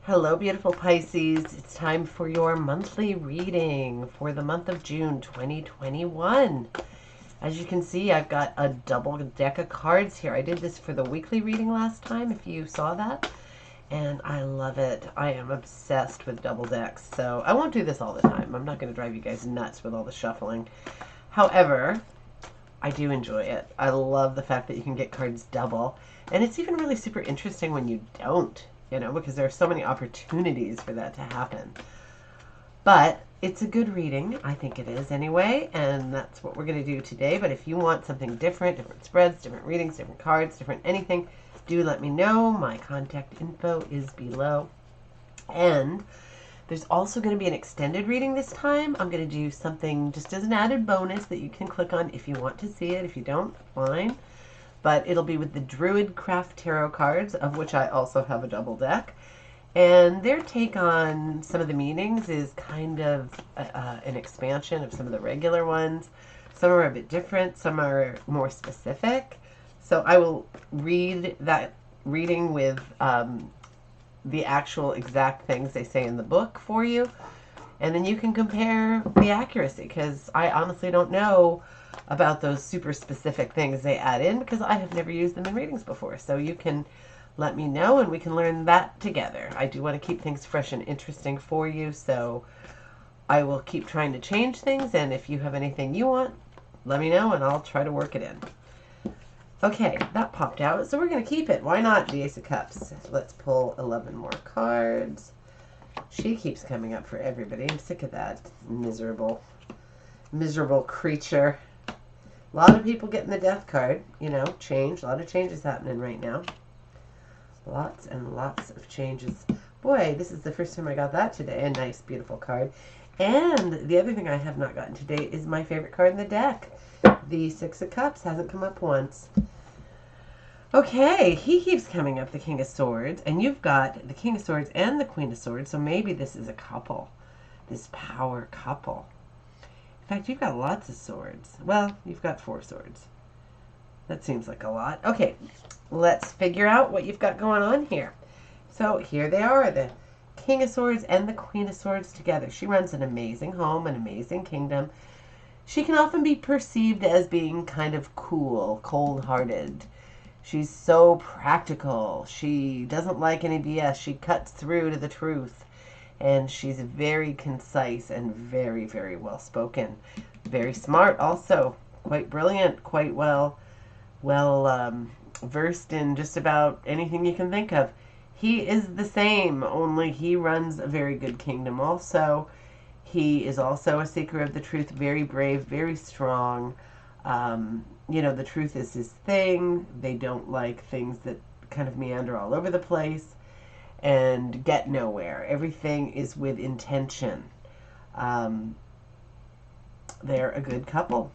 Hello, beautiful Pisces. It's time for your monthly reading for the month of June 2021. As you can see, I've got a double deck of cards here. I did this for the weekly reading last time, if you saw that, and I love it. I am obsessed with double decks, so I won't do this all the time. I'm not going to drive you guys nuts with all the shuffling. However, I do enjoy it. I love the fact that you can get cards double, and it's even really super interesting when you don't. Because there are so many opportunities for that to happen. But it's a good reading. I think it is anyway, and that's what we're going to do today. But if you want something different, different spreads, different readings, different cards, different anything, do let me know. My contact info is below. And there's also going to be an extended reading this time. I'm going to do something just as an added bonus that you can click on if you want to see it. If you don't, fine. But it'll be with the Druid Craft Tarot cards, of which I also have a double deck. And their take on some of the meanings is kind of an expansion of some of the regular ones. Some are a bit different, some are more specific. So I will read that reading with the actual exact things they say in the book for you. And then you can compare the accuracy, because I honestly don't know about those super specific things they add in, because I have never used them in readings before. So you can let me know and we can learn that together. I do want to keep things fresh and interesting for you, so I will keep trying to change things, and if you have anything you want, let me know and I'll try to work it in. Okay, that popped out, so we're going to keep it. Why not? The Ace of Cups. Let's pull 11 more cards. She keeps coming up for everybody. I'm sick of that miserable creature. A lot of people getting the death card, change. A lot of changes happening right now. Lots and lots of changes. Boy, this is the first time I got that today. A nice, beautiful card. And the other thing I have not gotten today is my favorite card in the deck. The Six of Cups hasn't come up once. Okay, he keeps coming up, the King of Swords, and you've got the King of Swords and the Queen of Swords, so maybe this is a couple. This power couple. In fact, you've got lots of swords. Well, you've got 4 swords. That seems like a lot. Okay, let's figure out what you've got going on here. So here they are, the King of Swords and the Queen of Swords together. She runs an amazing home, an amazing kingdom. She can often be perceived as being kind of cool, cold-hearted. She's so practical. She doesn't like any BS. She cuts through to the truth. And she's very concise and very, very well spoken. Very smart also. Quite brilliant. Quite well versed in just about anything you can think of. He is the same, only he runs a very good kingdom also. He is also a seeker of the truth. Very brave, very strong. The truth is his thing. They don't like things that kind of meander all over the place and get nowhere. Everything is with intention. They're a good couple.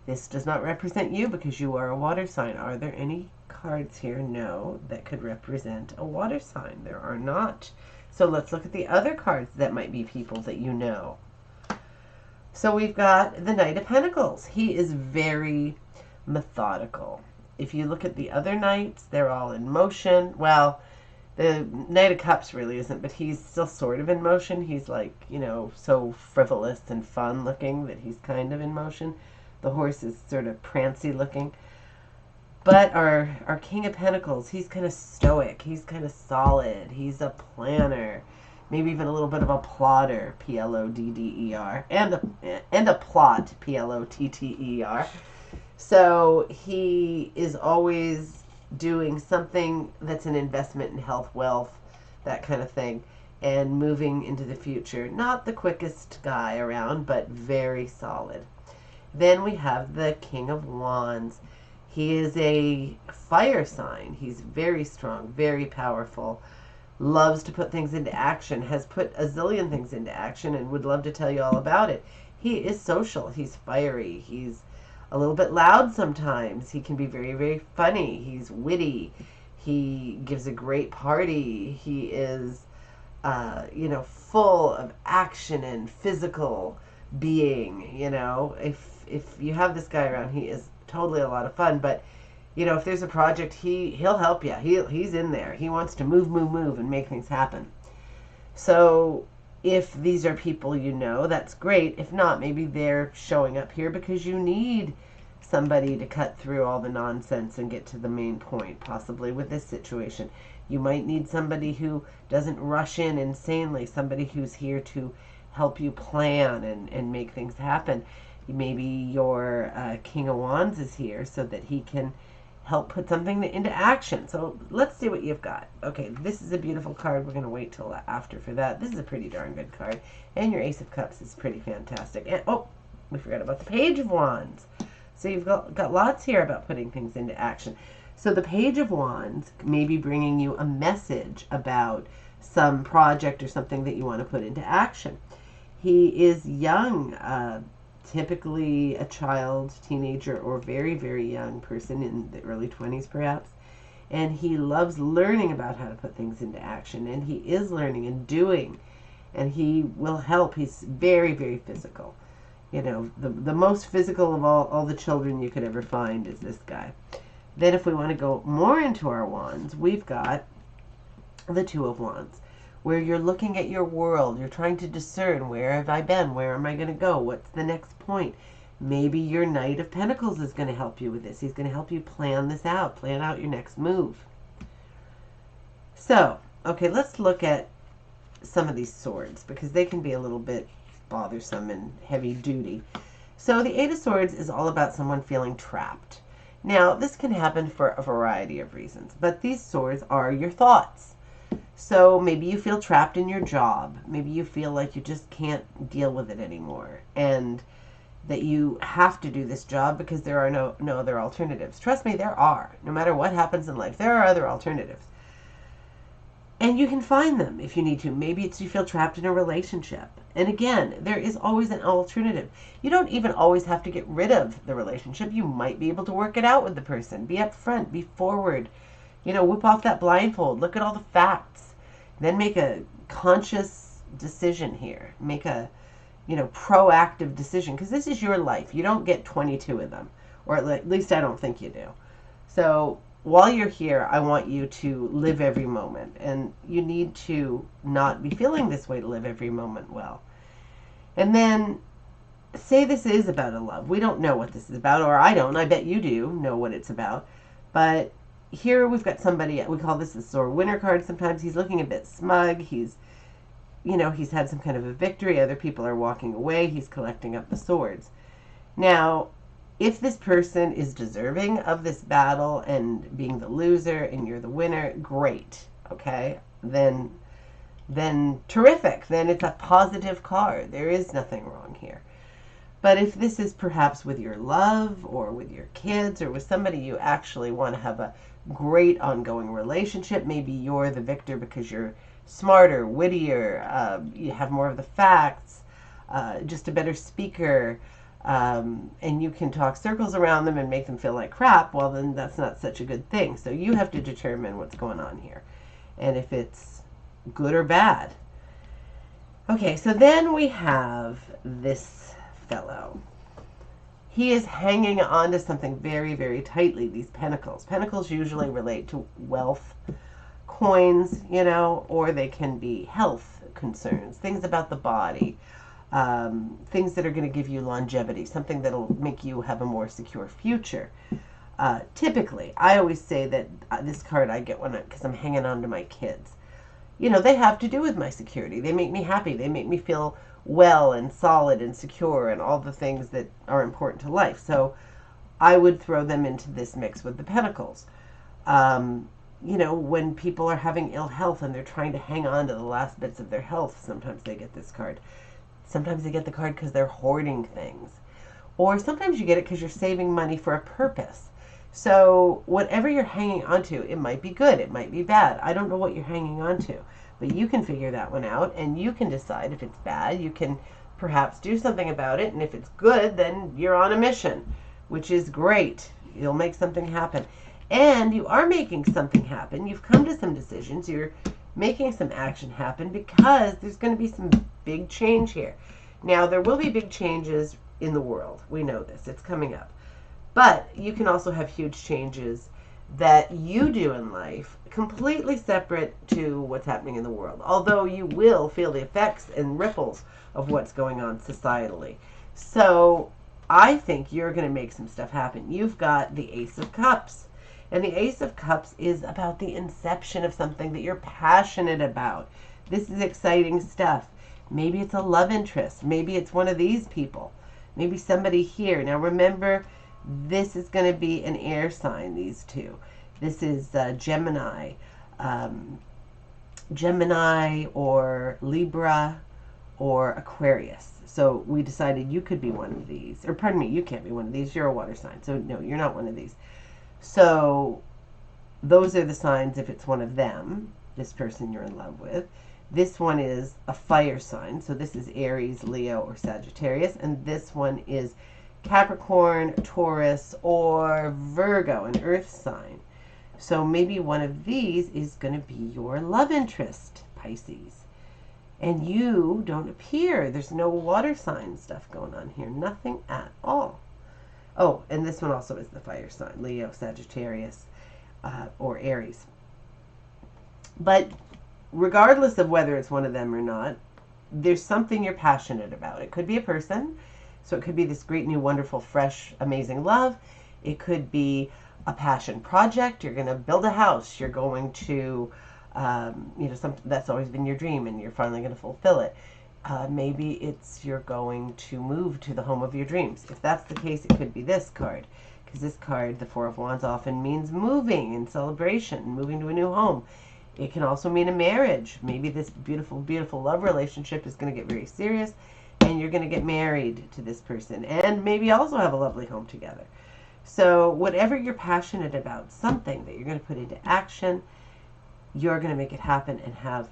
This does not represent you because you are a water sign. Are there any cards here? No, that could represent a water sign. There are not. So let's look at the other cards that might be people that you know. So we've got the Knight of Pentacles. He is very methodical. If you look at the other knights, they're all in motion. Well, the Knight of Cups really isn't, but he's still sort of in motion. He's like, so frivolous and fun looking that he's kind of in motion. The horse is sort of prancy looking. But our King of Pentacles, he's kind of stoic. He's kind of solid. He's a planner. Maybe even a little bit of a plotter, P-L-O-D-D-E-R. And a plot, P-L-O-T-T-E-R. So he is always doing something that's an investment in health, wealth, that kind of thing, and moving into the future. Not the quickest guy around, but very solid. Then we have the King of Wands. He is a fire sign. He's very strong, very powerful, loves to put things into action, has put a zillion things into action, and would love to tell you all about it. He is social. He's fiery. He's a little bit loud sometimes. He can be very, very funny. He's witty. He gives a great party. He is, full of action and physical being. If you have this guy around, he is totally a lot of fun. But if there's a project, he'll help you. He's in there. He wants to move, and make things happen. So if these are people you know, that's great. If not, maybe they're showing up here because you need somebody to cut through all the nonsense and get to the main point, possibly with this situation. You might need somebody who doesn't rush in insanely, somebody who's here to help you plan and make things happen. Maybe your King of Wands is here so that he can help put something into action. So let's see what you've got. Okay, this is a beautiful card. We're going to wait till after for that. This is a pretty darn good card. And your Ace of Cups is pretty fantastic. And oh, we forgot about the Page of Wands. So you've got lots here about putting things into action. So the Page of Wands may be bringing you a message about some project or something that you want to put into action. He is young, typically a child, teenager, or very, very young person in the early 20s perhaps. And he loves learning about how to put things into action. And he is learning and doing. And he will help. He's very, very physical. You know, the most physical of all the children you could ever find is this guy. Then if we want to go more into our wands, we've got the Two of Wands, where you're looking at your world. You're trying to discern, where have I been? Where am I going to go? What's the next point? Maybe your Knight of Pentacles is going to help you with this. He's going to help you plan this out, plan out your next move. So, okay, let's look at some of these swords because they can be a little bit bothersome and heavy duty. So the Eight of Swords is all about someone feeling trapped. Now, this can happen for a variety of reasons, but these swords are your thoughts. So maybe you feel trapped in your job. Maybe you feel like you just can't deal with it anymore and that you have to do this job because there are no other alternatives. Trust me, there are. No matter what happens in life, there are other alternatives. And you can find them if you need to. Maybe it's you feel trapped in a relationship. And again, there is always an alternative. You don't even always have to get rid of the relationship. You might be able to work it out with the person. Be upfront, be forward. You know, whip off that blindfold. Look at all the facts. Then make a conscious decision here. Make a, proactive decision. Because this is your life. You don't get 22 of them. Or at least I don't think you do. So while you're here, I want you to live every moment. And you need to not be feeling this way to live every moment well. And then say this is about a love. We don't know what this is about, or I don't. I bet you do know what it's about. But here we've got somebody, we call this a sore winner card sometimes. He's looking a bit smug. He's had some kind of a victory. Other people are walking away. He's collecting up the swords. Now, if this person is deserving of this battle and being the loser and you're the winner, great, okay? Then terrific. Then it's a positive card. There is nothing wrong here. But if this is perhaps with your love or with your kids or with somebody you actually want to have a great ongoing relationship, maybe you're the victor because you're smarter, wittier, you have more of the facts, just a better speaker, and you can talk circles around them and make them feel like crap, well, then that's not such a good thing. So you have to determine what's going on here and if it's good or bad. Okay, so then we have this fellow. He is hanging on to something very, very tightly, these pentacles. Pentacles usually relate to wealth, coins, or they can be health concerns, things about the body. Things that are going to give you longevity, something that'll make you have a more secure future. Typically, I always say that this card I get because I'm hanging on to my kids. They have to do with my security. They make me happy. They make me feel well and solid and secure and all the things that are important to life. So I would throw them into this mix with the pentacles. When people are having ill health and they're trying to hang on to the last bits of their health, sometimes they get this card. Sometimes they get the card because they're hoarding things. Or sometimes you get it because you're saving money for a purpose. So whatever you're hanging onto, it might be good, it might be bad. I don't know what you're hanging onto. But you can figure that one out and you can decide if it's bad. You can perhaps do something about it. And if it's good, then you're on a mission, which is great. You'll make something happen. And you are making something happen. You've come to some decisions. You're making some action happen because there's going to be some big change here. Now, there will be big changes in the world. We know this. It's coming up. But you can also have huge changes that you do in life, completely separate to what's happening in the world. Although you will feel the effects and ripples of what's going on societally. So I think you're going to make some stuff happen. You've got the Ace of Cups. And the Ace of Cups is about the inception of something that you're passionate about. This is exciting stuff. Maybe it's a love interest. Maybe it's one of these people. Maybe somebody here. Now remember, this is going to be an air sign, these two. This is Gemini. Gemini or Libra or Aquarius. So we decided you could be one of these. Or pardon me, you can't be one of these. You're a water sign. So no, you're not one of these. So those are the signs if it's one of them, this person you're in love with. This one is a fire sign. So this is Aries, Leo, or Sagittarius. And this one is Capricorn, Taurus, or Virgo, an earth sign. So maybe one of these is going to be your love interest, Pisces. And you don't appear. There's no water sign stuff going on here. Nothing at all. Oh, and this one also is the fire sign, Leo, Sagittarius, or Aries. But regardless of whether it's one of them or not, there's something you're passionate about. It could be a person. So it could be this great, new, wonderful, fresh, amazing love. It could be a passion project. You're going to build a house. You're going to, something that's always been your dream, and you're finally going to fulfill it. Maybe it's you're going to move to the home of your dreams. If that's the case, it could be this card. Because this card, the Four of Wands, often means moving and celebration, moving to a new home. It can also mean a marriage. Maybe this beautiful, beautiful love relationship is going to get very serious, and you're going to get married to this person, and maybe also have a lovely home together. So whatever you're passionate about, something that you're going to put into action, you're going to make it happen and have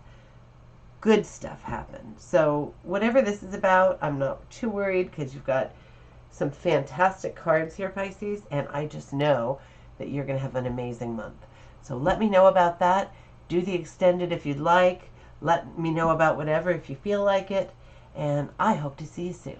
good stuff happen. So whatever this is about, I'm not too worried because you've got some fantastic cards here, Pisces, and I just know that you're going to have an amazing month. So let me know about that. Do the extended if you'd like. Let me know about whatever if you feel like it. And I hope to see you soon.